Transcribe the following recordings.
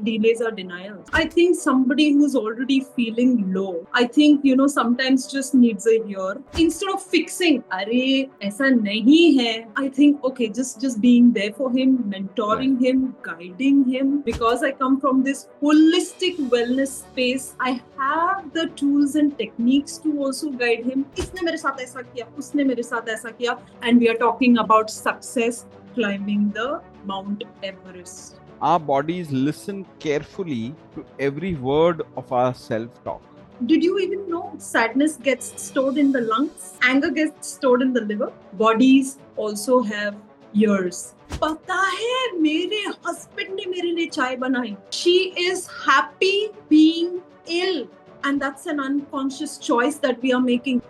delays or denials. I think somebody who's already feeling low, I think, sometimes just needs a ear. Instead of fixing, Arey, aisa nahi hai, I think, okay, just being there for him, mentoring him, guiding him. Because I come from this holistic wellness space, I have the tools and techniques to also guide him. Isne mere saath aisa kiya, usne mere saath aisa kiya. And we are talking about success climbing the Mount Everest. Our bodies listen carefully to every word of our self-talk. Did you even know sadness gets stored in the lungs? Anger gets stored in the liver? Bodies also have ears. पता है मेरे husband ने मेरे लिए चाय बनाई. She is happy being ill, and that's an unconscious choice that we are making.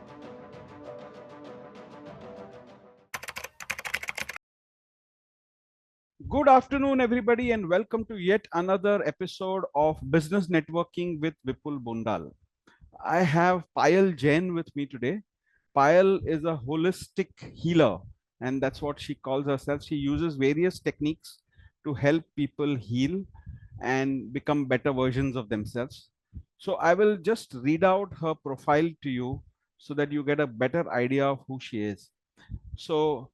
Good afternoon, everybody, and welcome to yet another episode of Business Networking with Vipul Bundal. I have Payal Jain with me today. Payal is a holistic healer, and that's what she calls herself. She uses various techniques to help people heal and become better versions of themselves. So I will just read out her profile to you so that you get a better idea of who she is. So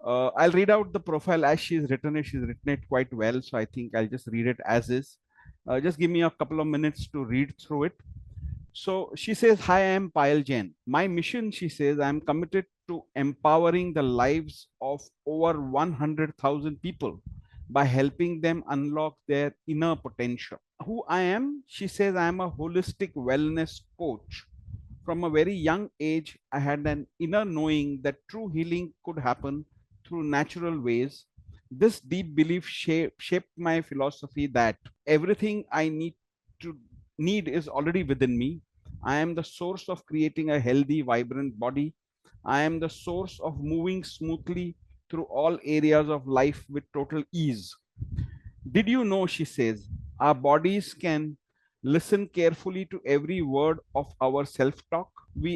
I'll read out the profile as she's written it. She's written it quite well, so I think I'll just read it as is. Just give me a couple of minutes to read through it. So she says, "Hi, I am Payal Jain. My mission," she says, "I am committed to empowering the lives of over 100,000 people by helping them unlock their inner potential." Who I am? She says, "I am a holistic wellness coach. From a very young age, I had an inner knowing that true healing could happen through natural ways. This deep belief shaped my philosophy that everything I need is already within me. I am the source of creating a healthy, vibrant body. I am the source of moving smoothly through all areas of life with total ease. Did you know," she says, "our bodies can listen carefully to every word of our self-talk. We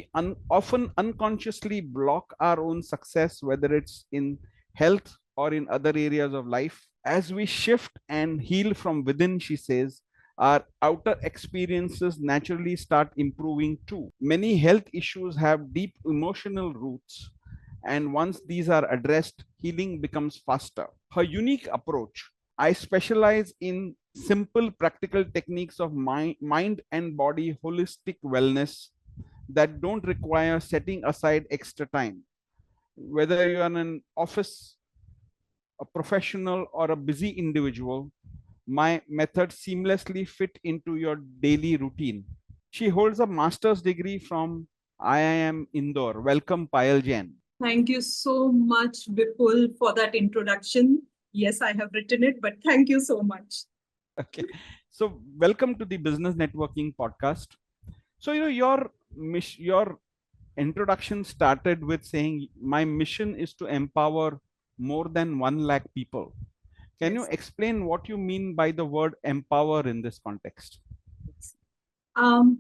often unconsciously block our own success, whether it's in health or in other areas of life. As we shift and heal from within," she says, "our outer experiences naturally start improving too. Many health issues have deep emotional roots, and once these are addressed, healing becomes faster." Her unique approach: "I specialize in simple, practical techniques of mind and body holistic wellness that don't require setting aside extra time. Whether you're in an office, a professional, or a busy individual, my methods seamlessly fit into your daily routine." She holds a master's degree from IIM Indore. Welcome, Payal Jain. Thank you so much, Vipul, for that introduction. Yes, I have written it, but thank you so much. Okay. So welcome to the Business Networking Podcast. So, your introduction started with saying, "My mission is to empower more than 1 lakh people." Can you Yes. explain what you mean by the word empower in this context? Um,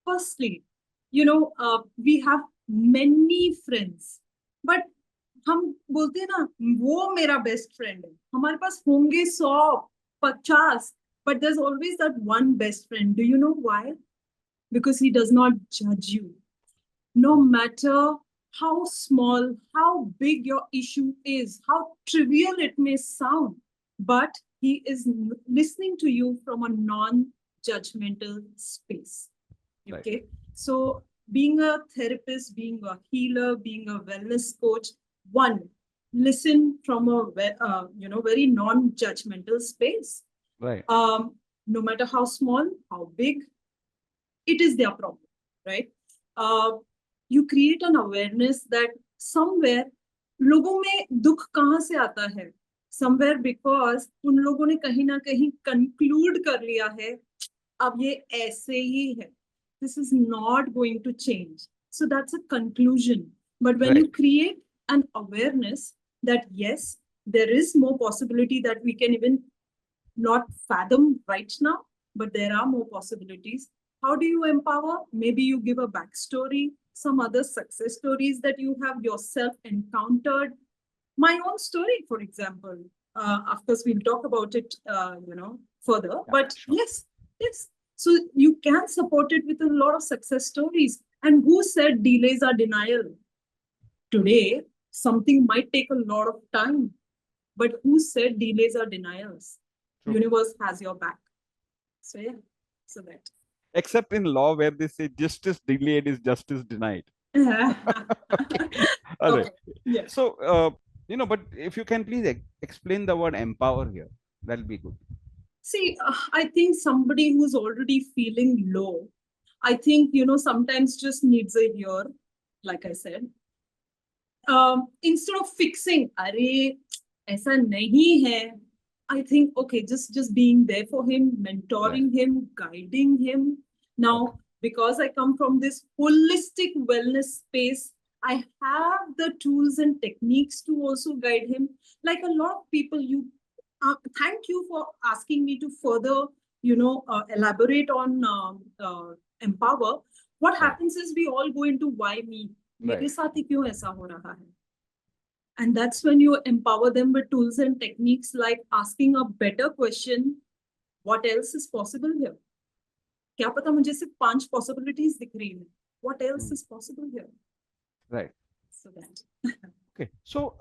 Firstly, we have many friends, but हम बोलते हैं ना वो मेरा best friend है हमारे पास होंगे 100 50 but there's always that one best friend. Do you know why? Because he does not judge you, no matter how small, how big your issue is, how trivial it may sound, but he is listening to you from a non-judgmental space. Right. Okay. So being a therapist, being a healer, being a wellness coach, one, listen from a very non-judgmental space. Right. No matter how small, how big, it is their problem, right? You create an awareness that somewhere लोगों में दुख कहाँ से आता है? Somewhere because उन लोगों ने कहीं ना कहीं conclude कर लिया है, अब ये ऐसे ही है. This is not going to change. So that's a conclusion. But when you create an awareness that yes, there is more possibility that we can even not fathom right now, but there are more possibilities. How do you empower? Maybe you give a backstory, some other success stories that you have yourself encountered. My own story, for example. Of course, we'll talk about it, further. Yeah, But sure. yes. So you can support it with a lot of success stories. And who said delays are denial? Today, something might take a lot of time, but who said delays are denials? True. Universe has your back. So yeah, so that. Except in law where they say justice delayed is justice denied. All right. Okay. Yes. So, but if you can please explain the word empower here, that'll be good. See, I think somebody who's already feeling low, I think, sometimes just needs a ear, like I said. Instead of fixing, अरे ऐसा नहीं है, I think, okay, just being there for him, mentoring him, guiding him. Now, because I come from this holistic wellness space, I have the tools and techniques to also guide him. Like a lot of people, thank you for asking me to further, elaborate on empower. What happens is we all go into why me? मेरे साथ ही क्यों ऐसा हो रहा है? And that's when you empower them with tools and techniques like asking a better question, what else is possible here? क्या पता मुझे सिर्फ 5 possibilities दिख रही हैं. What else is possible here? Right. So that. Okay. So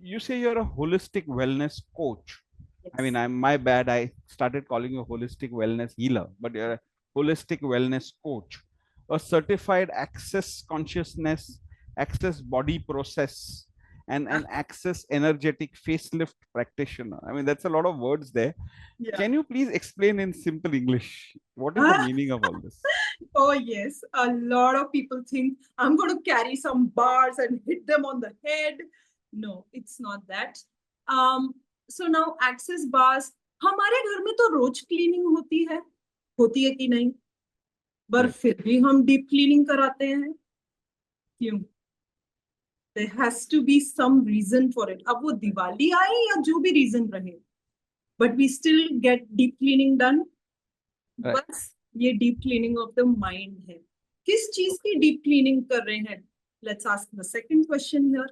you say you're a holistic wellness coach. Yes. I mean, my bad. I started calling you a holistic wellness healer, but you're a holistic wellness coach, a certified access consciousness, access body process, and an access energetic facelift practitioner. I mean, that's a lot of words there. Yeah. Can you please explain in simple English what is the meaning of all this? Oh, yes. A lot of people think I'm going to carry some bars and hit them on the head. No, it's not that. So now access bars, हमारे घर में तो रोज cleaning होती है कि नहीं? पर फिर भी हम डीप क्लीनिंग कराते हैं. क्यों? There has to be some reason for it. अब वो दिवाली आए या जो भी reason रहे, but we still get deep cleaning done. बस ये deep cleaning of the mind है. किस चीज की deep cleaning कर रहे हैं? Let's ask the second question here.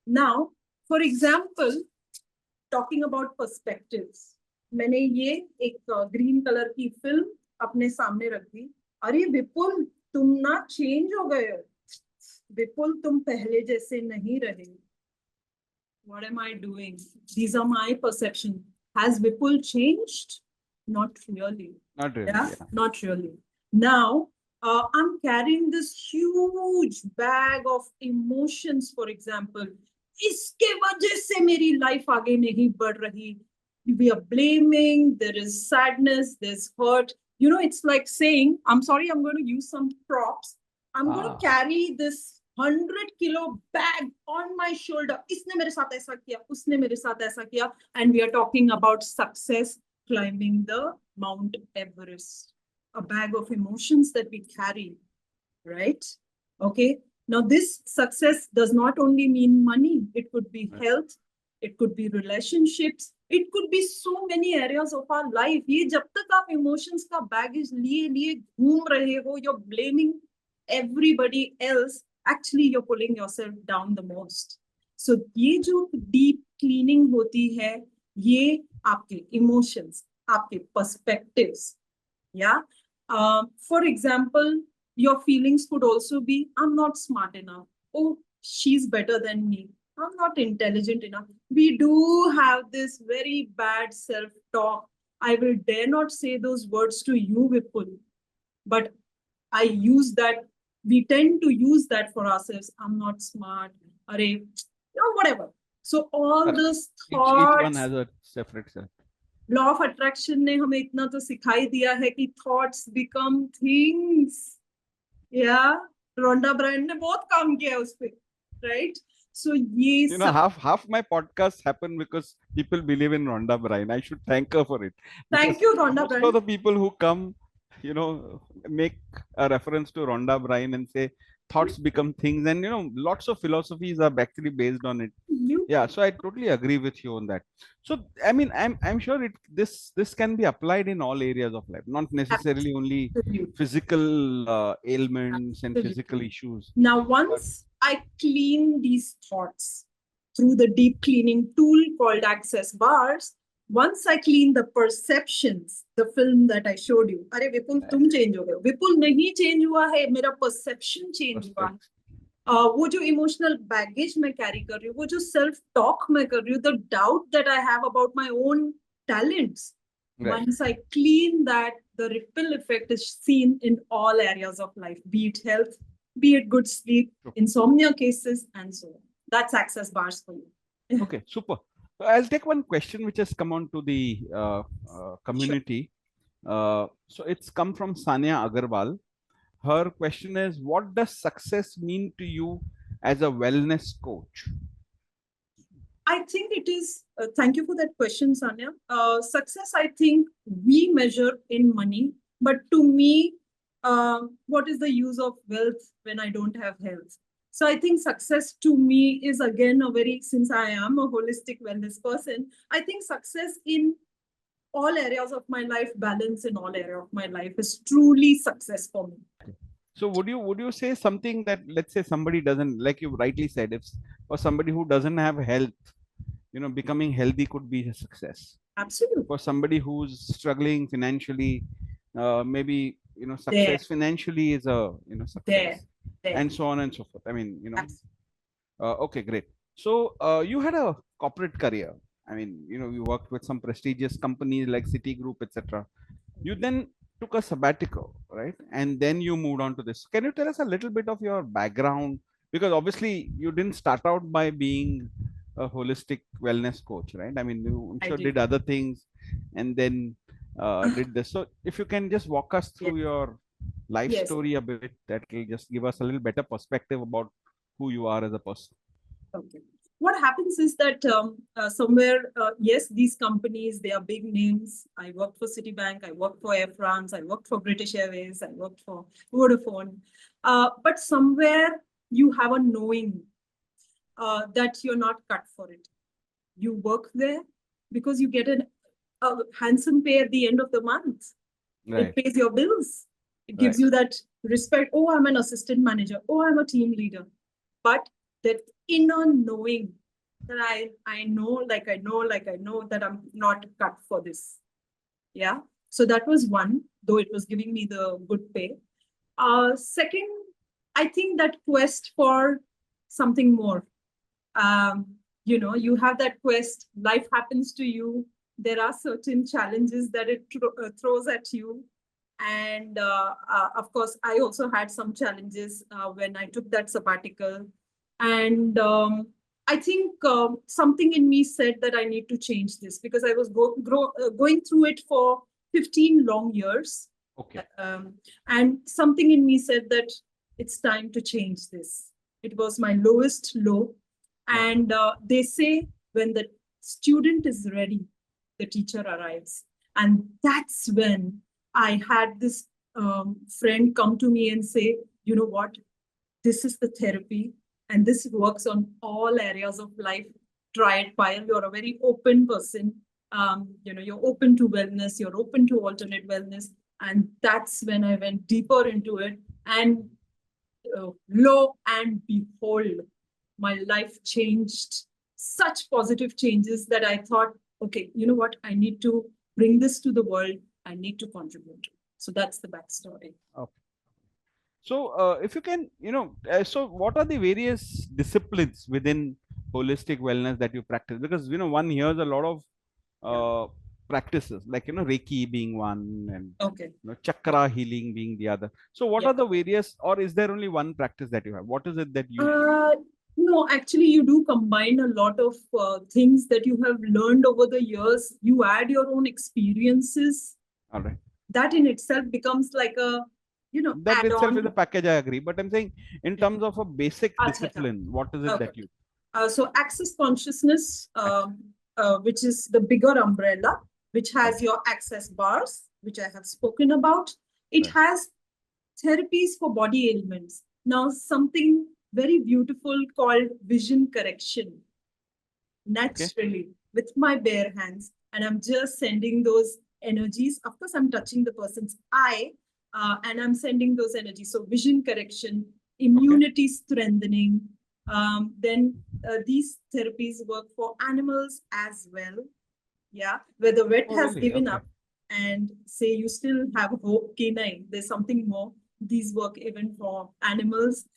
Now, for example, talking about perspectives. मैंने ये एक ग्रीन कलर की फिल्म अपने सामने रख दी. अरे विपुल, तुम ना चेंज हो गए. विपुल, तुम पहले जैसे नहीं रहे. What am I doing? These are my perceptions. Has Vipul changed? Not really. Not really. Yeah? Not really. Now, I'm carrying this huge bag of emotions, for example. इसके वजह से मेरी life आगे नहीं बढ़ रही. We are blaming, there is sadness, there's hurt. It's like saying, I'm sorry, I'm going to use some props. I'm going to carry this 100-kilo bag on my shoulder. इसने मेरे साथ ऐसा किया, उसने मेरे साथ ऐसा किया. And we are talking about success climbing the Mount Everest. A bag of emotions that we carry, right? Okay. Now, this success does not only mean money. It could be health. It could be relationships. It could be so many areas of our life. ये जब तक आप emotions का baggage लिए घूम रहे हो, you're blaming everybody else. Actually, you're pulling yourself down the most. So, ये जो deep cleaning होती है, ये आपके emotions, आपके perspectives. Yeah. For example, your feelings could also be, I'm not smart enough. Oh, she's better than me. I'm not intelligent enough. We do have this very bad self-talk. I will dare not say those words to you, Vipul. But I use that. We tend to use that for ourselves. I'm not smart. Whatever. So all those thoughts. Each one has a separate self. Law of attraction ने हमें इतना तो सिखाई दिया है कि thoughts become things. Yeah, Rhonda Byrne ने बहुत काम किया है उस पे, right? So ये half my podcasts happen because people believe in Rhonda Byrne. I should thank her for it. Thank you, Rhonda Byrne. Most of the people who come, make a reference to Rhonda Byrne and say thoughts become things, and lots of philosophies are actually based on it. Yeah, so I totally agree with you on that. So I mean, I'm sure this can be applied in all areas of life, not necessarily only physical ailments and physical issues. Now, once I clean these thoughts, through the deep cleaning tool called access bars. Once I clean the perceptions, the film that I showed you, अरे विपुल तुम change हो गए हो, विपुल नहीं change हुआ है, मेरा perception change हुआ है. वो जो इमोशनल बैगेज मैं कैरी कर रही हूँ, वो जो सेल्फ टॉक मैं कर रही हूँ, the doubt that I have about my own talents, once I clean that, the ripple effect is seen in all areas of life, be it health, be it good sleep, insomnia cases, and so on. That's access bars for you. Okay, super. So I'll take one question which has come on to the community. Sure. So it's come from Sanya Agarwal. Her question is, what does success mean to you as a wellness coach? I think it is, thank you for that question, Sanya. Success, I think we measure in money, but to me, what is the use of wealth when I don't have health? So I think success to me is again since I am a holistic wellness person, I think success in all areas of my life, balance in all areas of my life is truly success for me. So would you say something that, let's say somebody doesn't, like you rightly said, if for somebody who doesn't have health, becoming healthy could be a success. Absolutely. For somebody who's struggling financially, maybe success financially is a success, and so on and so forth. I mean, okay, great. So you had a corporate career. I mean, you worked with some prestigious companies like Citigroup, etc. You then took a sabbatical, right? And then you moved on to this. Can you tell us a little bit of your background? Because obviously you didn't start out by being a holistic wellness coach, right? I mean, you did other things and then did this. So if you can just walk us through your life story a bit, that will just give us a little better perspective about who you are as a person. Okay. What happens is that somewhere, yes, these companies, they are big names. I worked for Citibank, I worked for Air France, I worked for British Airways, I worked for Vodafone. But somewhere you have a knowing that you're not cut for it. You work there because you get a handsome pay at the end of the month. Right. It pays your bills. It gives you that respect. Oh, I'm an assistant manager. Oh, I'm a team leader. But that inner knowing that I know that I'm not cut for this. Yeah. So that was one, though it was giving me the good pay. Second, I think that quest for something more. You have that quest, life happens to you. There are certain challenges that it throws at you. And of course, I also had some challenges when I took that sabbatical. And I think something in me said that I need to change this because I was going through it for 15 long years. Okay. And something in me said that it's time to change this. It was my lowest low. And they say when the student is ready, the teacher arrives. And that's when I had this friend come to me and say, you know what, this is the therapy and this works on all areas of life. Try it, Payal. You're a very open person. You're open to wellness. You're open to alternate wellness. And that's when I went deeper into it. And lo and behold, my life changed. Such positive changes that I thought, okay, you know what? I need to bring this to the world. I need to contribute. So that's the backstory. Okay. So if you can, so what are the various disciplines within holistic wellness that you practice? Because, one hears a lot of practices, like, Reiki being one and chakra healing being the other. So what are the various, or is there only one practice that you have? What is it that you... No, actually, you do combine a lot of things that you have learned over the years. You add your own experiences. All right. That in itself becomes like a, that itself is a package, I agree. But I'm saying in terms of a basic discipline, what is it that you... So access consciousness, which is the bigger umbrella, which has your access bars, which I have spoken about. It has therapies for body ailments. Now, something very beautiful called vision correction. Naturally, with my bare hands, and I'm just sending those energies. Of course, I'm touching the person's eye, and I'm sending those energies. So vision correction, immunity strengthening, then these therapies work for animals as well. Yeah, where the vet Oh, has really? given Okay. up and say you still have hope, canine, there's something more. These work even for animals.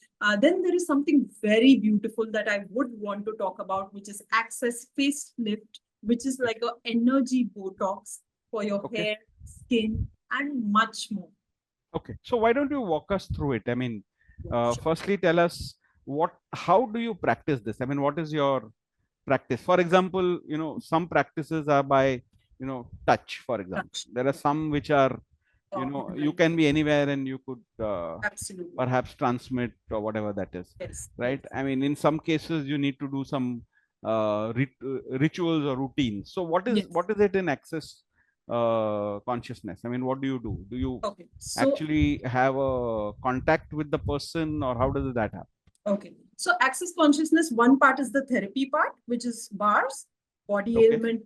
Then there is something very beautiful that I would want to talk about, which is Access Facelift, which is Yes. like a energy Botox for your Okay. hair, skin, and much more. Okay. So why don't you walk us through it? I mean, Yeah, sure. firstly, tell us how do you practice this? I mean, what is your practice? For example, some practices are by, touch, for example. Touch. There are some which are, you Right. can be anywhere and you could Absolutely. perhaps transmit or whatever that is, Yes. Yes. right? I mean, in some cases, you need to do some rituals or routines. So Yes. what is it in access consciousness? I mean, what do you do? Do you Okay. So actually have a contact with the person, or how does that happen? okay. So access consciousness, one part is the therapy part, which is bars, body Okay. ailment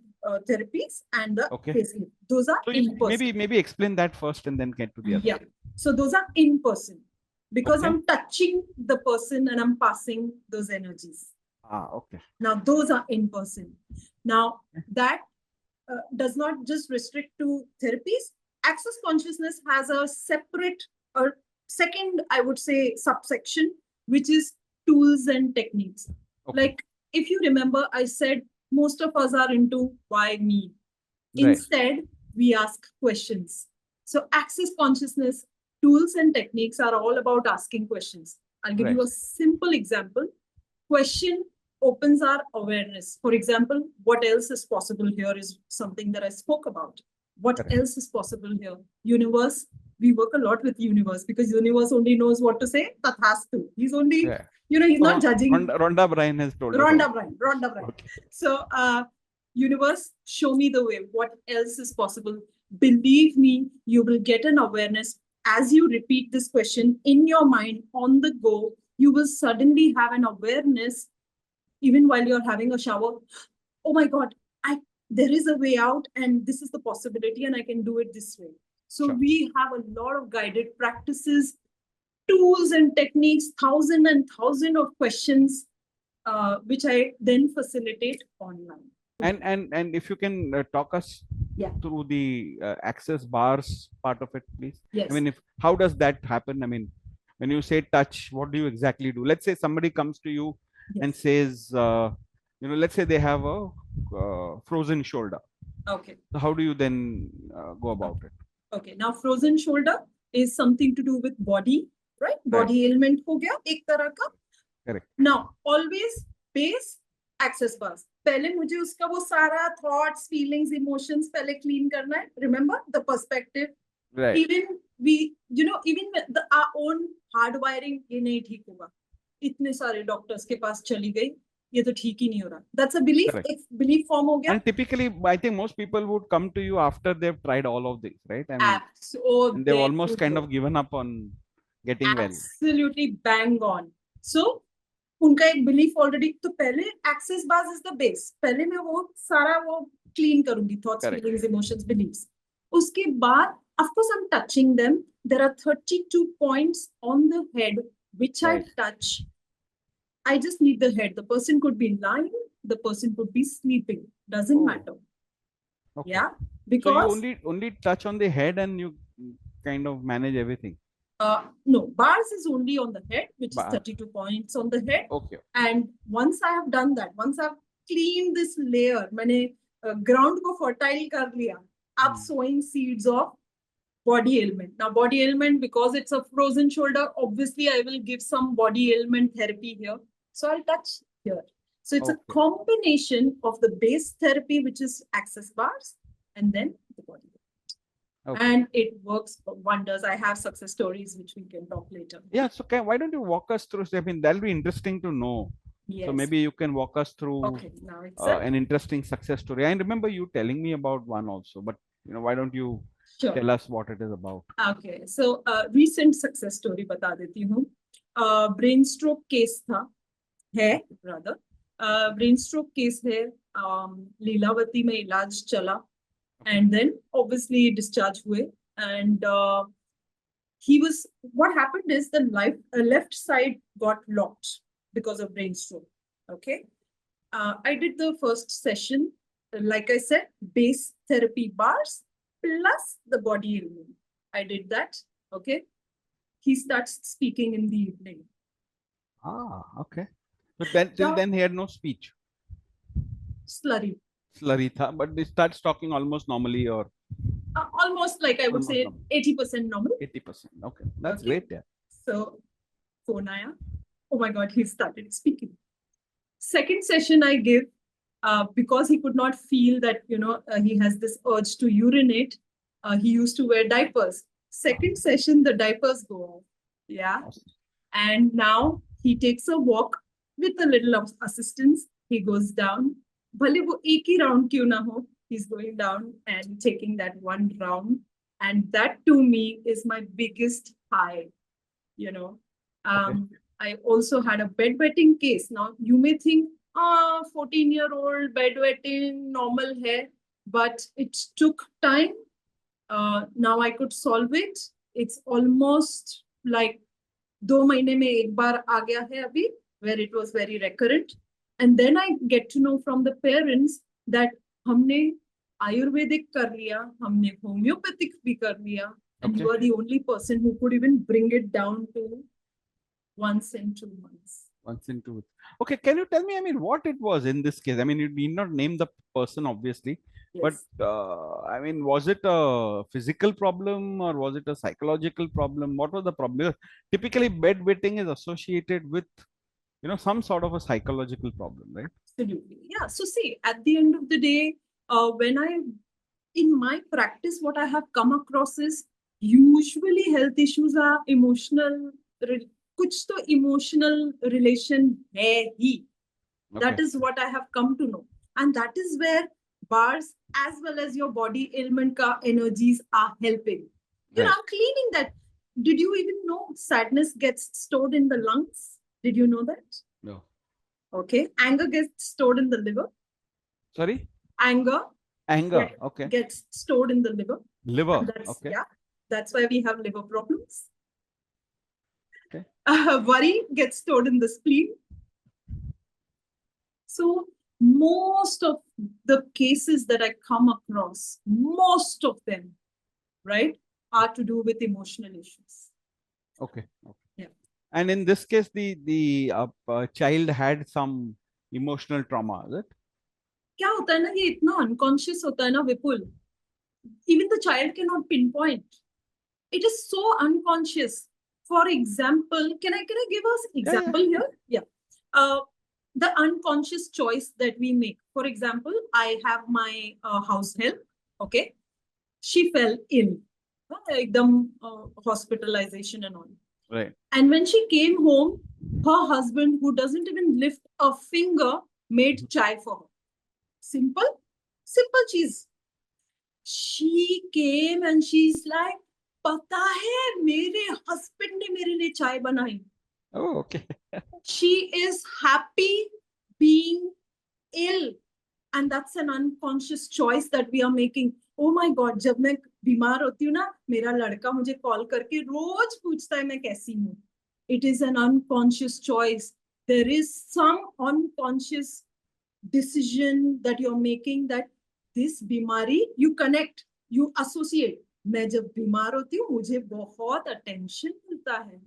therapies, and the Okay. facing. Those are So you in person. maybe explain that first and then get to the other Yeah. thing. So those are in person because Okay. I'm touching the person and I'm passing those energies. Okay. Now, those are in person. Now, that does not just restrict to therapies. Access consciousness has a separate or second, I would say, subsection, which is tools and techniques. Okay. Like, if you remember, I said most of us are into why me. Right. Instead, we ask questions. So, access consciousness tools and techniques are all about asking questions. I'll give Right. you a simple example. Question opens our awareness. For example, what else is possible here is something that I spoke about. What Correct. else is possible here? Universe, we work a lot with universe because universe only knows what to say. Tathastu. He's only, Yeah. he's not judging. Rhonda Bryan has told us all. Rhonda Bryan. Okay. So, universe, show me the way. What else is possible? Believe me, you will get an awareness as you repeat this question in your mind on the go. You will suddenly have an awareness even while you're having a shower. Oh my God, I there is a way out, and this is the possibility, and I can do it this way. So Sure. we have a lot of guided practices, tools and techniques, thousand and thousand of questions, which I then facilitate online. And if you can talk us Yeah. through the access bars part of it, please. Yes. I mean, if how does that happen? I mean, when you say touch, what do you exactly do? Let's say somebody comes to you and Yes. says, let's say they have a frozen shoulder. Okay. So how do you then go about it? Okay. Now, frozen shoulder is something to do with body, right? Right. Body ailment हो गया एक तरह का. Correct. Now, always base access bars. पहले मुझे उसका वो सारा thoughts, feelings, emotions पहले clean करना है. Remember the perspective. Right. Even we, even our own hardwiring ये नहीं ठीक होगा. इतने सारे doctors के पास चली गई. ये तो ठीक ही नहीं हो रहा. That's a belief. Correct. If belief form हो गया. And typically, I think most people would come to you after they've tried all of these, right? I mean, and they've almost kind of given up on getting well. Absolutely bang on. So, उनका एक belief already. तो पहले access bars is the base. पहले मैं वो सारा वो clean करूंगी thoughts, Correct. feelings, emotions, beliefs. उसके बाद, of course, I'm touching them. There are 32 points on the head which Right. I touch. I just need the head. The person could be lying. The person could be sleeping. Doesn't matter. Okay. Yeah, So because you only touch on the head and you kind of manage everything. no, bars is only on the head, which Bar. is 32 points on the head. Okay. And once I have done that, once I've cleaned this layer, मैंने ground को fertile कर लिया, I'm sowing seeds of body ailment. Now, body ailment, because it's a frozen shoulder, obviously I will give some body ailment therapy here. So I'll touch here. So it's a combination of the base therapy, which is access bars, and then the body. Okay. And it works wonders. I have success stories, which we can talk later. Yeah. So why don't you walk us through? I mean, that'll be interesting to know. Yes. So maybe you can walk us through an interesting success story. I remember you telling me about one also, but why don't you tell us what it is about? Okay. So recent success story बता देती हूँ. Brain stroke case है rather. Brain stroke case है. लीलावती में इलाज चला. And then obviously discharge हुए. And what happened is the left side got locked because of brain stroke. Okay. I did the first session, like I said, base therapy bars plus the body ailment. I did that. Okay. He starts speaking in the evening. Okay. But then till Now, then he had no speech. slurry. Slurry tha, but he starts talking almost normally or Almost like I would almost say normal. 80% normal. 80%. Okay. That's Okay. great. Yeah. So, phone aaya. Oh my God, he started speaking. Second session I give, because he could not feel that, he has this urge to urinate. He used to wear diapers. Second session, the diapers go off. Yeah. Awesome. And now he takes a walk with a little of assistance. He goes down. भले वो एक ही round क्यों ना हो, he's going down and taking that one round. And that to me is my biggest high, you know. Okay. I also had a bedwetting case. Now you may think, 14-year-old bedwetting, normal hair, but it took time. Now I could solve it. It's almost like 2 महीने में एक बार आ गया है अभी, where it was very recurrent. And then I get to know from the parents that हमने आयुर्वेदिक कर लिया, हमने होम्योपैथिक भी कर लिया, and Okay. you are the only person who could even bring it down to once in 2 months. Once into it. Okay, can you tell me, I mean, what it was in this case? I mean, you need not name the person, obviously, but Yes. I mean, was it a physical problem or was it a psychological problem? What was the problem? Because typically, bedwetting is associated with, some sort of a psychological problem, right? Absolutely. Yeah. So see, at the end of the day, in my practice, what I have come across is usually health issues are emotional. कुछ तो emotional relation है ही. That Okay. is what I have come to know. And that is where bars as well as your body ailment ka energies are helping. Right. I'm cleaning that. Did you even know sadness gets stored in the lungs? Did you know that? No. Okay. Anger gets stored in the liver. Sorry? Anger Anger. Okay. gets stored in the liver. Liver. And that's, Okay. yeah, that's why we have liver problems. Okay. Worry gets stored in the spleen. So most of the cases that I come across, most of them, right, are to do with emotional issues. Okay. Okay. Yeah. And in this case, the child had some emotional trauma, is it? क्या होता है ना, ये इतना unconscious होता है ना विपुल, even the child cannot pinpoint. It is so unconscious. For example, can I give us example here? Yeah. The unconscious choice that we make. For example, I have my house help. Okay, she fell ill, ekdam, hospitalization and all. Right. And when she came home, her husband, who doesn't even lift a finger, made chai for her. Simple cheese. She came and she's like, पता है मेरे husband ने मेरे लिए चाय बनाई. Oh, okay. She is happy being ill, and that's an unconscious choice that we are making. Oh my God, जब मैं बीमार होती हूँ ना, मेरा लड़का मुझे कॉल करके रोज पूछता है मैं कैसी हूँ. It is an unconscious choice. There is some unconscious decision that you're making, that this बीमारी, you connect, you associate. मैं जब बीमार होती हूँ मुझे बहुत attention मिलता है.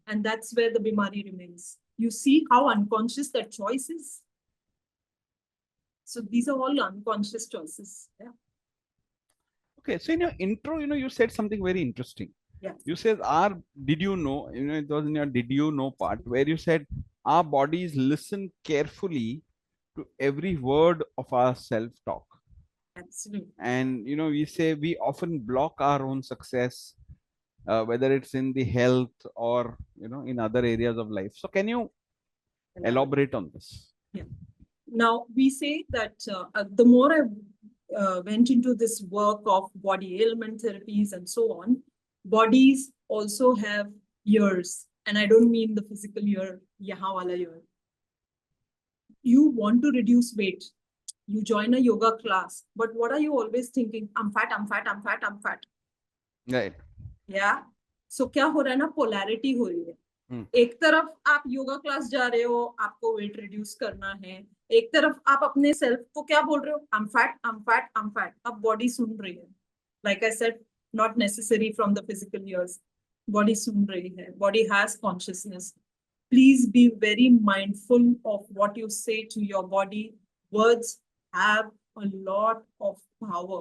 And that's where the बीमारी remains. You see how unconscious that choice is. So these are all unconscious choices. Yeah. Okay, so in your intro, you said something very interesting. Yeah. You said, did you know, it was in your did you know part where you said our bodies listen carefully to every word of our self-talk. Absolutely. And, we say we often block our own success, whether it's in the health or, in other areas of life. So can you elaborate on this? Yeah. Now we say that the more I went into this work of body ailment therapies and so on, bodies also have ears. And I don't mean the physical ear, yahan wala ear. You want to reduce weight. You join a yoga class, but what are you always thinking? I'm fat, I'm fat, I'm fat. Right. Yeah. So क्या हो रहा है ना, polarity हो रही है. एक तरफ आप योगा क्लास जा रहे हो, आपको वेट रिड्यूस करना है, एक तरफ आप अपने सेल्फ को क्या बोल रहे हो, I am fat, I am fat, I am fat. अब बॉडी सुन रही है. Like I said, not necessary from the physical ears. Body सुन रही है, body has consciousness. Please be very mindful of what you say to your body. Words have a lot of power.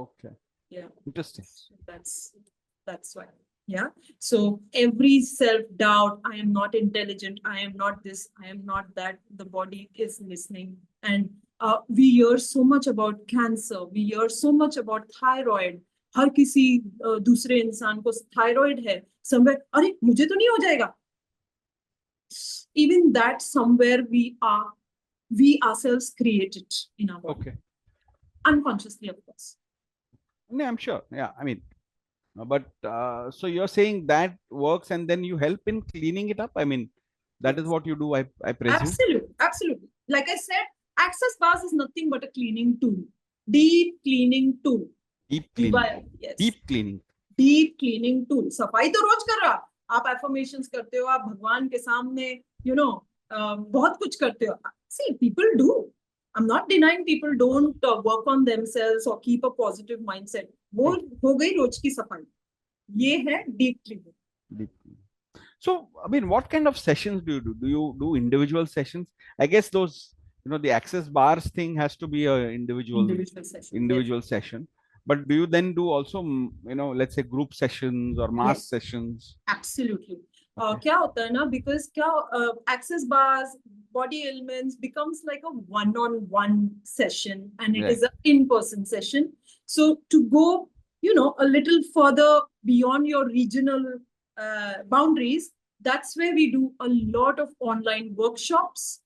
Okay. Yeah. Interesting. That's why. Yeah. So every self-doubt, I am not intelligent, I am not this, I am not that, the body is listening. And we hear so much about cancer, we hear so much about thyroid. हर किसी दूसरे इंसान को thyroid है, somewhere अरे मुझे तो नहीं हो जाएगा. Even that somewhere we ourselves create it in our body. Okay. Unconsciously, of course. Yeah, I'm sure. Yeah, I mean, but so you're saying that works, and then you help in cleaning it up. I mean, that is what you do. I presume. Absolutely. Like I said, access bars is nothing but a cleaning tool, deep cleaning tool. Deep cleaning. Yes. Deep cleaning. Deep cleaning tool. सफाई तो रोज कर रहा. आप affirmations करते हो, आप भगवान के सामने, बहुत कुछ करते हो. See, people do. I'm not denying people don't work on themselves or keep a positive mindset. वो हो गई रोज की सफाई. ये है deep cleaning. Deep cleaning. So, I mean, what kind of sessions do you do? Do you do individual sessions? I guess those, the access bars thing has to be a individual session. But do you then do also, let's say group sessions or mass sessions? Absolutely. क्या होता है ना, because access bars, body elements becomes like a one-on-one session, and it is an in-person session. So to go, a little further beyond your regional boundaries, that's where we do a lot of online workshops.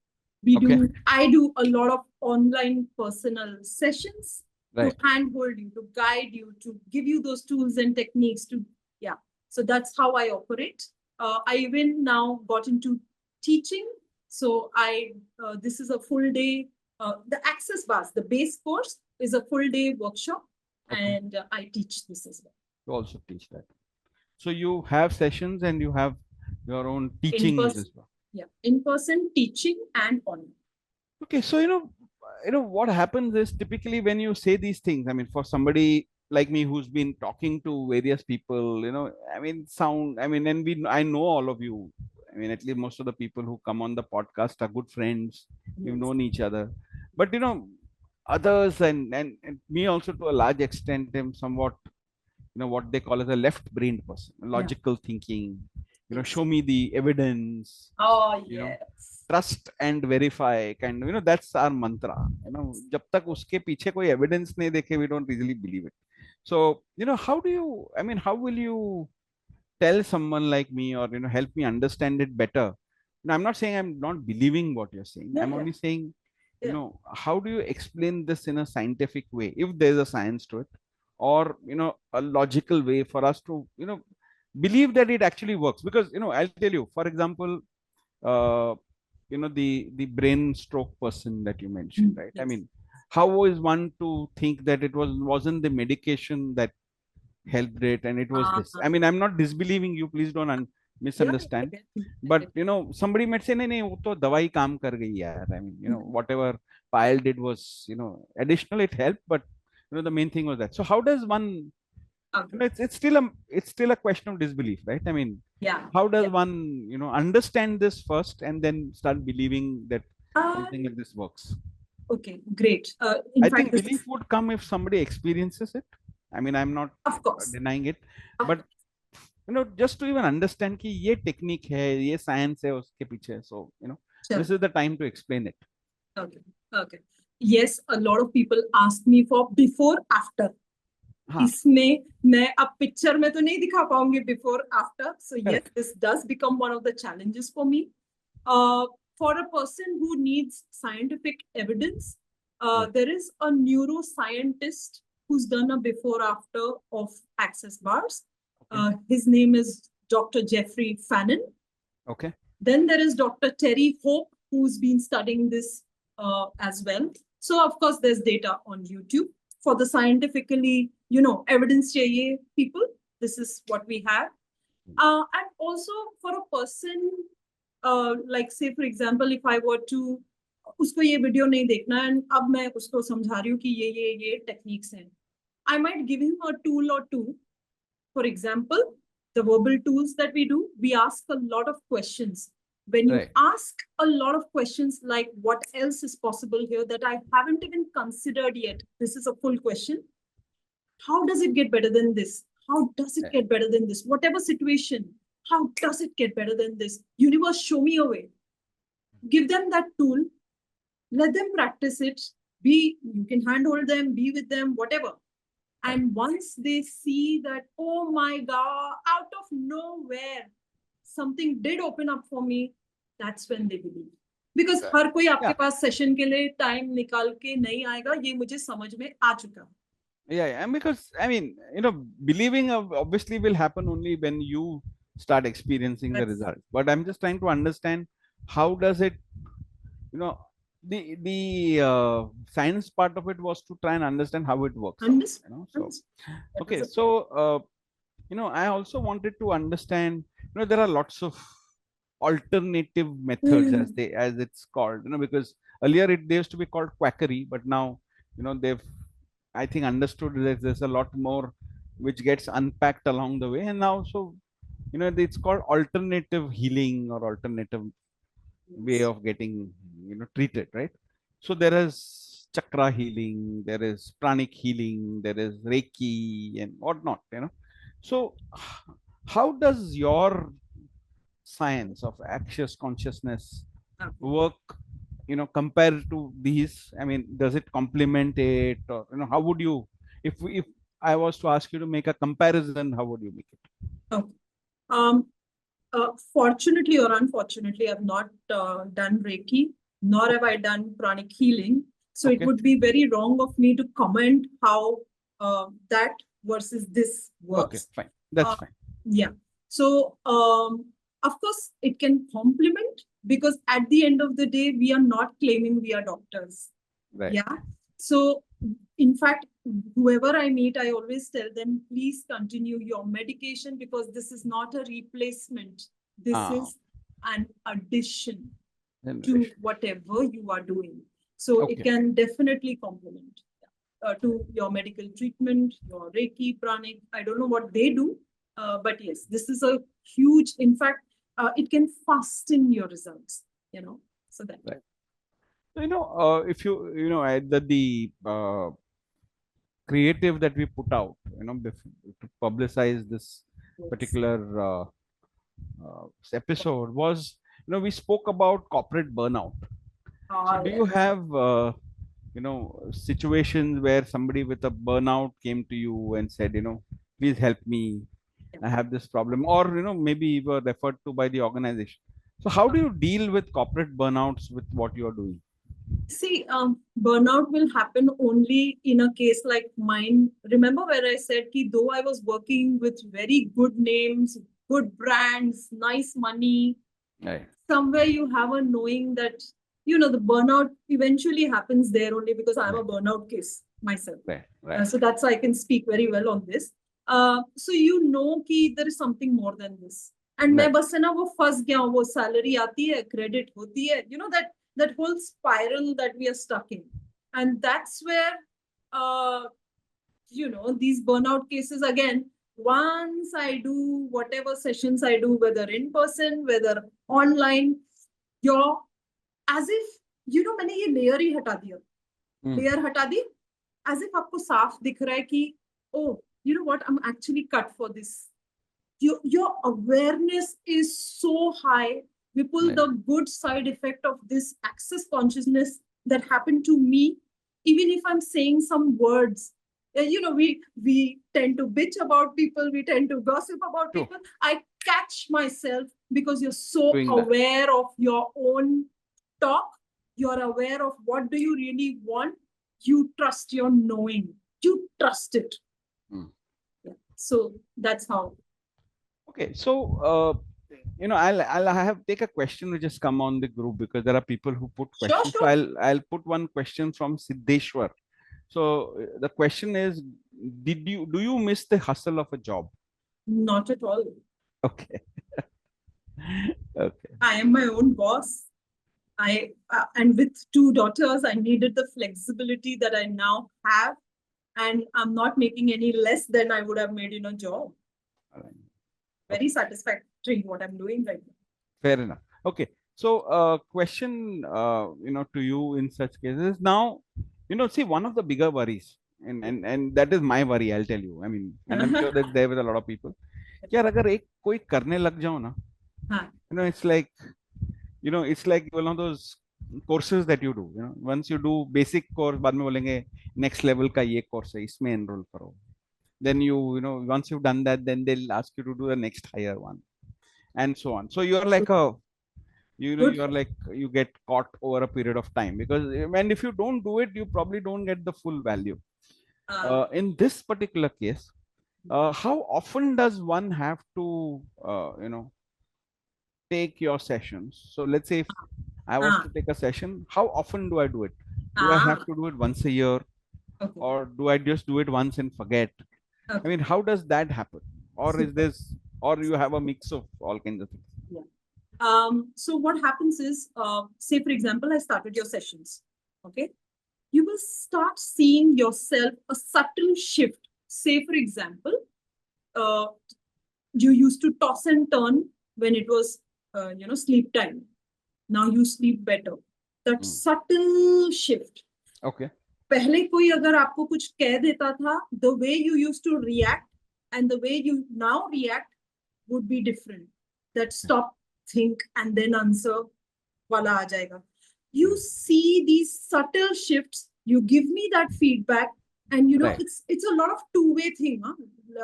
I do a lot of online personal sessions. To handhold you, to guide you, to give you those tools and techniques so that's how I operate. I even now got into teaching, so this is a full day, the access bars, the base course is a full day workshop. And I teach this as well. You also teach that. So you have sessions and you have your own teaching as well. In-person teaching and online. Okay, so what happens is typically when you say these things, I mean, for somebody like me who's been talking to various people, I know all of you. I mean, at least most of the people who come on the podcast are good friends. We've known each other. But others and me also to a large extent am somewhat, what they call as a left-brained person, logical thinking. Show me the evidence. Trust and verify kind of, that's our mantra. जब तक उसके पीछे कोई evidence नहीं देखे, we don't easily believe it. So, how will you tell someone like me or, help me understand it better? I'm not saying I'm not believing what you're saying. I'm only saying, how do you explain this in a scientific way, if there's a science to it, or, a logical way for us to, believe that it actually works? Because, I'll tell you, for example, the brain stroke person that you mentioned, right? I mean, how is one to think that it wasn't the medication that helped it and it was this? I mean, I'm not disbelieving you, please don't misunderstand. But somebody might say, nahi, wo to dawai kaam kar gayi yaar. I mean, whatever Payal did was, additional, it helped, but the main thing was that. So how does one, it's still a question of disbelief, right? I mean, how does one, understand this first and then start believing that something like this works? Okay, great. I think belief would come if somebody experiences it. I mean, I'm not denying it, but just to even understand कि ये technique है, ये science है उसके पीछे. So, this is the time to explain it. Okay. Yes, a lot of people ask me for before, after. इसमें मैं अब पिक्चर में तो नहीं दिखा पाऊंगी before, after. So yes, this does become one of the challenges for me. For a person who needs scientific evidence, there is a neuroscientist who's done a before after of access bars. His name is Dr. Jeffrey Fannin. Okay. Then there is Dr. Terry Hope, who's been studying this as well. So of course there's data on YouTube. For the scientifically, evidence chahiye people, this is what we have. And also for a person, like say for example, if I were to उसको ये video नहीं देखना है and अब मैं उसको समझा रही हूँ कि ये टेक्निक्स हैं, I might give him a tool or two. For example, the verbal tools that we do, we ask a lot of questions. When you Right. ask a lot of questions like what else is possible here that I haven't even considered yet, this is a full question. How does it get better than this? How does it Right. get better than this? Whatever situation, how does it get better than this? Universe, show me a way. Give them that tool, let them practice it. You can handhold them, be with them, whatever. And once they see that, oh my God, out of nowhere, something did open up for me, that's when they believe. Because हर कोई आपके पास session के लिए time निकाल के नहीं आएगा, ये मुझे समझ में आ चुका है. Yeah, and because I mean, believing obviously will happen only when you start experiencing the result. But I'm just trying to understand how does it, you know, the science part of it was to try and understand how it works. So okay, so I also wanted to understand. There are lots of alternative methods as it's called. Because earlier they used to be called quackery, but now they've I think understood that there's a lot more which gets unpacked along the way, and now so it's called alternative healing or alternative way of getting treated, right? So there is chakra healing, there is pranic healing, there is reiki and whatnot. So how does your science of anxious consciousness work compared to these? I mean, does it complement it, or how would you, if I was to ask you to make a comparison, how would you make it? Okay. Fortunately or unfortunately, I've not done Reiki, nor have I done pranic healing. So it would be very wrong of me to comment how that versus this works. Okay, fine. That's fine. Yeah. So of course, it can complement, because at the end of the day, we are not claiming we are doctors. Right. Yeah. So in fact, whoever I meet, I always tell them, please continue your medication, because this is not a replacement. This is an addition to whatever you are doing. So it can definitely complement to your medical treatment, your Reiki, pranic. I don't know what they do, but yes, this is a huge, in fact, it can fasten your results, so that. Right. So, if the creative that we put out, to publicize this particular episode was, we spoke about corporate burnout. So do you have, situations where somebody with a burnout came to you and said, please help me, I have this problem, or, maybe you were referred to by the organization. So how do you deal with corporate burnouts with what you're doing? See, burnout will happen only in a case like mine. Remember where I said that though I was working with very good names, good brands, nice money, right, somewhere you have a knowing that, the burnout eventually happens there only, because I'm a burnout case myself. Right. So that's why I can speak very well on this. So कि there is something more than this. And मैं बस है ना वो फंस गया हूँ, वो salary आती है, credit होती है, that whole spiral that we are stuck in. And that's where, these burnout cases again, once I do whatever sessions I do, whether in person, whether online, you're as if, मैंने ये layer ही हटा दिया. Layer हटा दी, as if आपको साफ दिख रहा है कि, oh, you know what, I'm actually cut for this. Your awareness is so high. We pull the good side effect of this access consciousness that happened to me, even if I'm saying some words. We tend to bitch about people, we tend to gossip about people. I catch myself because you're so aware of your own talk. You're aware of what do you really want. You trust your knowing. You trust it. Yeah. So that's how. Okay, so I'll take a question which has come on the group, because there are people who put questions. Sure. So I'll put one question from Siddheshwar. So the question is, do you miss the hustle of a job? Not at all. Okay. Okay. I am my own boss. And with two daughters, I needed the flexibility that I now have, and I'm not making any less than I would have made in a job. All right. Very satisfactory what I'm doing right now. Fair enough. Okay. So, question, to you in such cases. Now, see, one of the bigger worries, and that is my worry, I'll tell you. I mean, and I'm sure that's there with a lot of people. यार अगर एक कोई करने लग जाओ ना, हाँ, it's like, it's like one of those courses that you do. Once you do basic course, बाद में बोलेंगे next level का ये course है, इसमें enroll करो. Then once you've done that, then they'll ask you to do the next higher one, and so on. So you're like good. you're like you get caught over a period of time, because and if you don't do it, you probably don't get the full value. In this particular case, how often does one have to take your sessions? So let's say if I was हाँ, to take a session, how often do I do it? Do I have हाँ, to do it once a year, okay, or do I just do it once and forget? I okay, mean, how does that happen? Or is super. this, or you have a mix of all kinds of things? Yeah. So what happens is, say for example, I started your sessions. Okay, you will start seeing yourself a subtle shift. Say for example, uh, you used to toss and turn when it was, sleep time. Now you sleep better. That Hmm. subtle shift. Okay. पहले कोई अगर आपको कुछ कह देता था, the way you used to react and the way you now react would be different. That stop, think and then answer वाला आ जाएगा. You Hmm. see these subtle shifts. You give me that feedback, and Right. it's a lot of two-way thing, huh?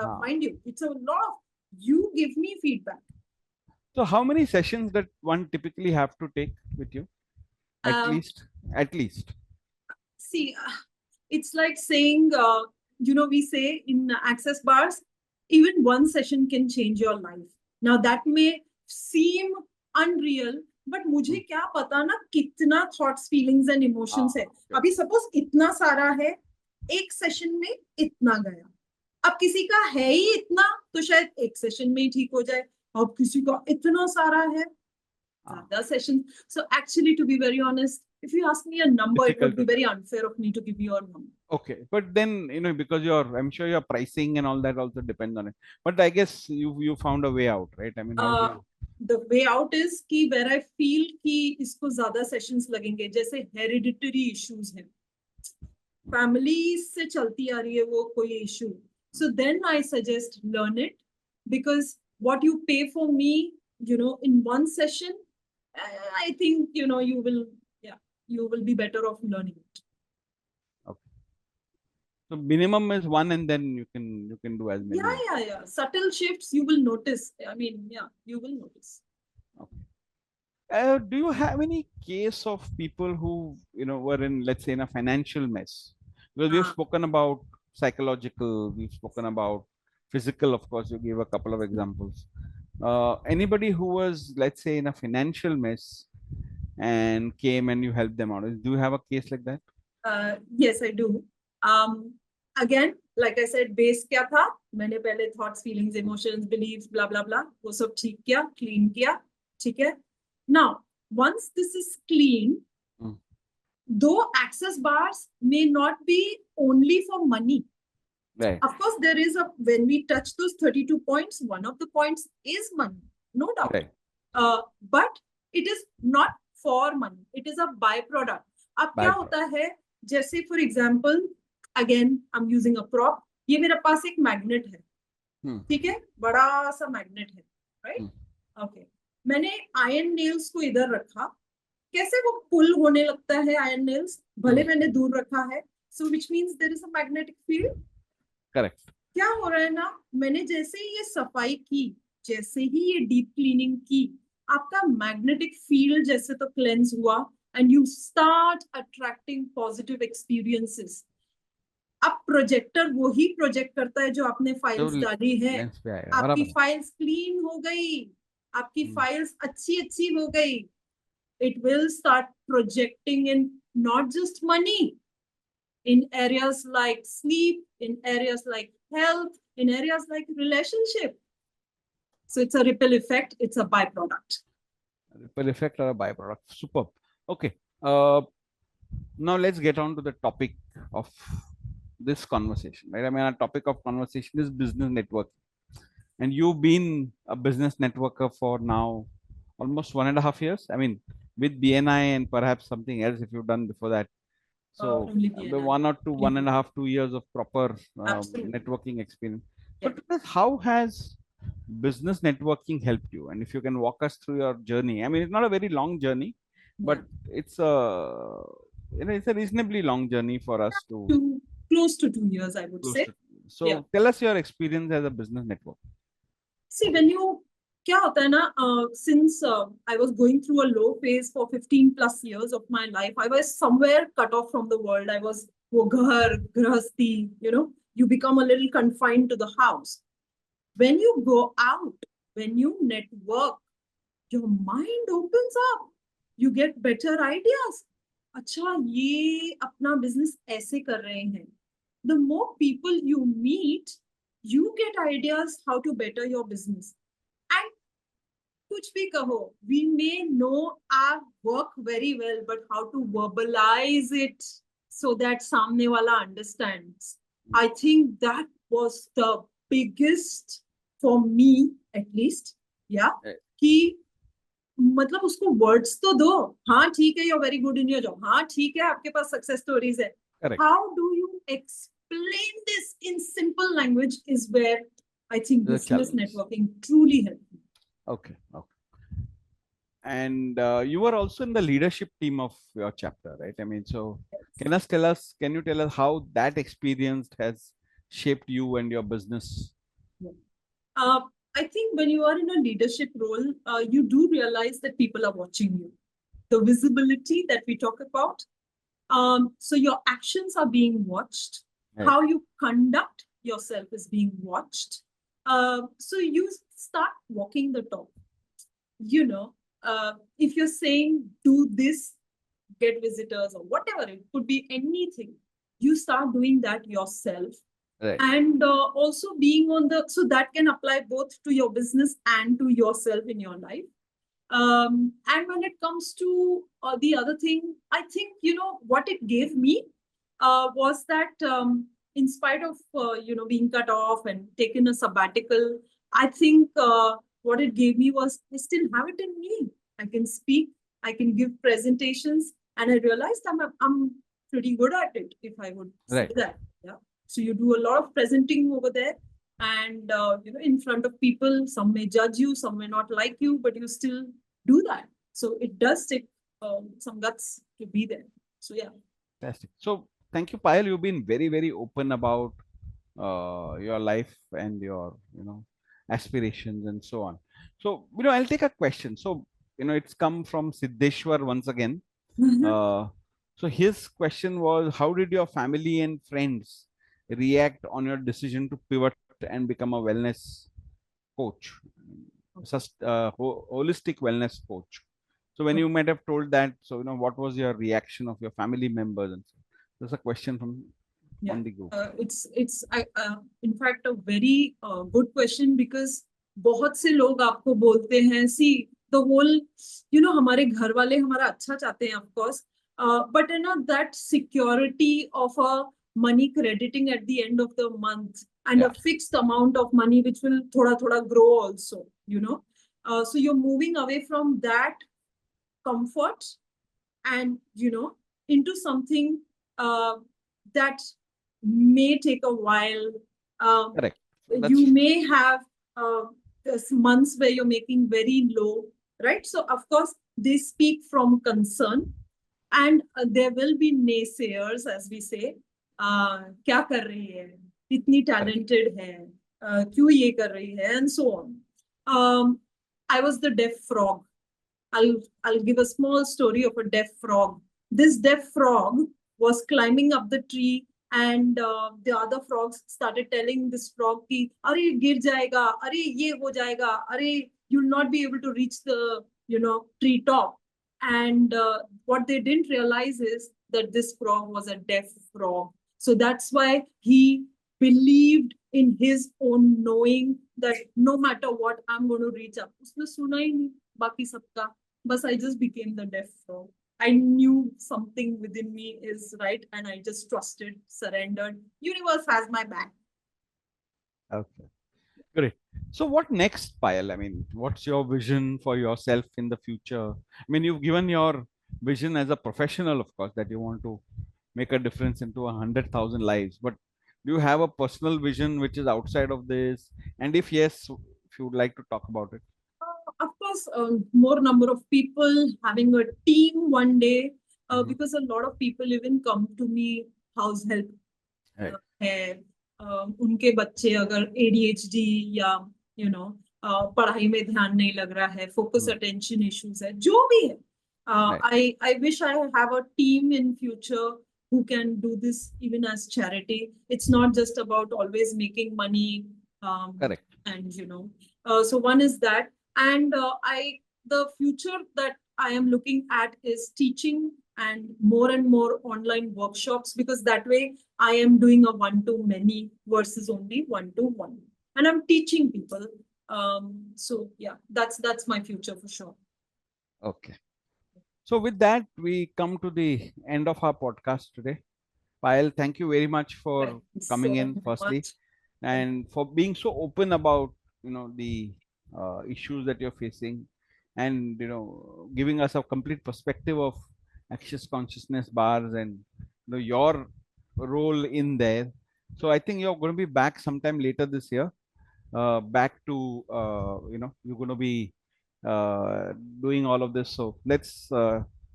Ah. Mind you, it's a lot of you give me feedback. So how many sessions that one typically have to take with you? At Um, least, at least. See, it's like saying, we say in access bars, even one session can change your life. Now that may seem unreal, but मुझे Hmm. क्या पता ना कितना thoughts, feelings and emotions है. Okay. अभी suppose इतना सारा है, एक session में इतना गया. अब किसी का है ही इतना, तो शायद एक session में ही ठीक हो जाए. अब किसी का इतना सारा है, the session. So actually, to be very honest, if you ask me a number, it Difficult would be to. very unfair of me to give you a number. Okay, but then because I'm sure your pricing and all that also depends on it. But I guess you found a way out, right? I mean, how do you? The way out is कि where I feel कि इसको ज्यादा sessions लगेंगे, जैसे hereditary issues हैं, family से चलती आ रही है वो कोई issue. So then I suggest learn it, because what you pay for me, in one session, I think you will be better off learning it. Okay. So minimum is one, and then you can do as many. Yeah. Subtle shifts you will notice. I mean, yeah, you will notice. Okay. Do you have any case of people who were in, let's say, in a financial mess? Because we've Uh, spoken about psychological, we've spoken about physical. Of course, you gave a couple of examples. Anybody who was, let's say, in a financial mess and came and you helped them out, do you have a case like that? yes, I do. Again, like I said, base क्या था? मैंने पहले thoughts, feelings, emotions, beliefs, blah blah blah, वो सब ठीक किया, clean किया, ठीक है? Now, once this is clean, though access bars may not be only for money. Right. Of course, when we touch those 32 points, one of the points is money, no doubt. Right. But it is not for money. It is a byproduct. अब क्या होता है? जैसे for example, again, I'm using a prop. ये मेरे पास एक magnet है. ठीक है? बड़ा सा magnet है, right? Okay. मैंने iron nails को इधर रखा. कैसे वो pull होने लगता है iron nails? भले मैंने दूर रखा है. So which means there is a magnetic field. Correct. क्या हो रहा है ना, मैंने जैसे ही ये सफाई की, जैसे ही ये डीप क्लीनिंग की, आपका मैग्नेटिक फील्ड जैसे तो क्लेंस हुआ, and you start attracting positive experiences. अब प्रोजेक्टर वही प्रोजेक्ट करता है जो आपने फाइल्स डाली है. आपकी फाइल्स क्लीन हो गई, आपकी फाइल्स अच्छी हो गई. It will start projecting in not just money, in areas like sleep, in areas like health, in areas like relationship. So it's a ripple effect. It's a byproduct. Ripple effect or a byproduct. Superb. Okay. Now let's get on to the topic of this conversation, right? I mean, our topic of conversation is business network, and you've been a business networker for now almost 1.5 years. I mean, with BNI and perhaps something else if you've done before that. So Only BNI. 1 or 2, 1.5, 2 years of proper Absolutely. networking experience. Yeah. So tell us, how has business networking helped you? And if you can walk us through your journey. I mean, it's not a very long journey, but it's a it's a reasonably long journey for us to Close to 2 years, I would close say. to. So Yeah. tell us your experience as a business network. See, when you, क्या होता है ना, since I was going through a low phase for 15 plus years of my life, I was somewhere cut off from the world. I was वो घर, गृहस्थी, you become a little confined to the house. When you go out, when you network, your mind opens up. You get better ideas. अच्छा ये अपना business ऐसे कर रहे हैं. The more people you meet, you get ideas how to better your business. And कुछ भी कहो, we may know our work very well, but how to verbalize it so that सामने वाला understands. I think that was the biggest for me, at least. Yeah. कि मतलब उसको words तो दो. हाँ ठीक है, you're very good in your job. हाँ ठीक है, आपके पास success stories है. Correct. How do you explain this in simple language is where I think The business challenge. networking truly helped me. Okay. And you were also in the leadership team of your chapter, right? I mean, so can you tell us how that experience has shaped you and your business? I think when you are in a leadership role, you do realize that people are watching you. The visibility that we talk about. So your actions are being watched. Right. How you conduct yourself is being watched. So you start walking the talk. If you're saying do this, get visitors or whatever, it could be anything. You start doing that yourself. Right. And also being on so that can apply both to your business and to yourself in your life. And when it comes to the other thing, I think, what it gave me was that in spite of, being cut off and taken a sabbatical, I think what it gave me was I still have it in me. I can speak, I can give presentations, and I realized I'm pretty good at it, if I would say that. Yeah. So you do a lot of presenting over there. And in front of people, some may judge you, some may not like you, but you still do that. So it does take some guts to be there. So yeah. Fantastic. So thank you, Payal. You've been very, very open about your life and your aspirations and so on. So I'll take a question. So it's come from Siddheshwar once again. So his question was, how did your family and friends react on your decision to pivot and become a wellness coach, holistic wellness coach? So when you might have told that, so what was your reaction of your family members? And so there's a question from on the group. It's in fact a very good question, because बहुत से लोग आपको बोलते हैं, see the whole, हमारे घर वाले हमारा अच्छा चाहते हैं, of course, but that security of a money crediting at the end of the month and a fixed amount of money which will thoda grow also, so you're moving away from that comfort and into something that may take a while. Correct. You may have months where you're making very low, right? So of course they speak from concern, and there will be naysayers, as we say. क्या कर रही है, इतनी talented है, क्यों ये कर रही है, and so on. I was the deaf frog. I'll give a small story of a deaf frog. This deaf frog was climbing up the tree, and the other frogs started telling this frog ki, "Arey gir jayega, arey ye ho jayega, arey you'll not be able to reach the tree top." And what they didn't realize is that this frog was a deaf frog. So that's why he believed in his own knowing that no matter what, I'm going to reach up. उसने सुना ही नहीं बाकी सबका. Bas I just became the deaf frog. I knew something within me is right, and I just trusted, surrendered. Universe has my back. Okay. Great. So what next, Payal? I mean, what's your vision for yourself in the future? I mean, you've given your vision as a professional, of course, that you want to make a difference into 100,000 lives. But do you have a personal vision which is outside of this? And if yes, if you would like to talk about it. Of course, more number of people, having a team one day, Mhm. because a lot of people even come to me, house help Right. है, उनके बच्चे अगर ADHD या you know पढ़ाई में ध्यान नहीं लग रहा है, focus Hmm. attention issues है, जो भी है, Right. I wish I have a team in future who can do this even as charity. It's not just about always making money, Correct. and so one is that, and the future that I am looking at is teaching and more online workshops, because that way I am doing a one-to-many versus only one-to-one, and I'm teaching people. So yeah, that's my future for sure. Okay. So with that, we come to the end of our podcast today. Payal, thank you very much for Thank you coming so in, firstly, much. and for being so open about the issues that you're facing, and giving us a complete perspective of access consciousness bars and your role in there. So I think you're going to be back sometime later this year, back to you're going to be uh, doing all of this. So let's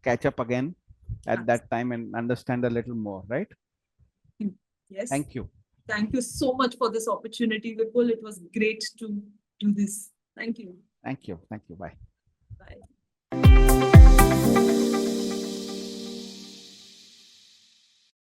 catch up again at that time and understand a little more, right? Yes. Thank you. Thank you so much for this opportunity, Vipul. It was great to do this. Thank you. Thank you. Thank you. Bye. Bye.